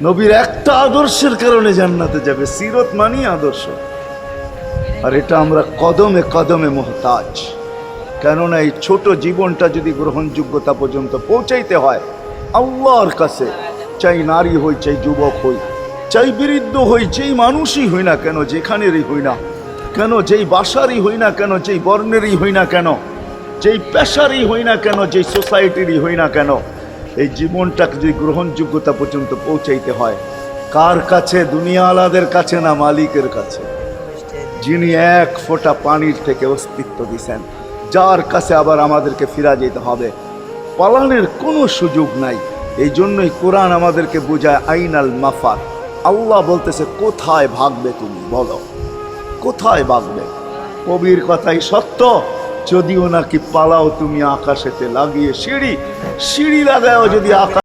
নবীর একটা আদর্শের কারণে জান্নাতে যাবে। সিরত মানি আদর্শ। আর এটা আমরা কদমে কদমে মুহতাজ। কেননা এই ছোট জীবনটা যদি গ্রহণযোগ্যতা পর্যন্ত পৌঁছাইতে হয় আল্লাহর কাছে, চাই নারী হই, চাই যুবক হই, চাই বৃদ্ধ হই, যেই মানুষই হই না কেন, যেখানেরই হই না কেন, যেই বাসারই হই না কেন, যেই বর্ণেরই হই না কেন, যেই পেশারই হই না কেন, যেই সোসাইটিরই হই না কেন, এই জীবনটাকে যদি গ্রহণযোগ্যতা পর্যন্ত পৌঁছাইতে হয় কার কাছে? দুনিয়া আলাদের কাছে না, মালিকের কাছে, যিনি এক ফোঁটা পানির থেকে অস্তিত্ব দিছেন, যার কাছে আবার আমাদেরকে ফিরা যেতে হবে। পালানের কোনো সুযোগ নাই। এই জন্যই কোরআন আমাদেরকে বোঝায় আইনাল মাফার। আল্লাহ বলতেছে কোথায় ভাগবে তুমি, বলো কোথায় ভাগবে? কবির কথাই সত্য, যদিও নাকি পালাও তুমি আকাশেতে লাগিয়ে সিঁড়ি, সিঁড়ি লাগাও যদি আকাশ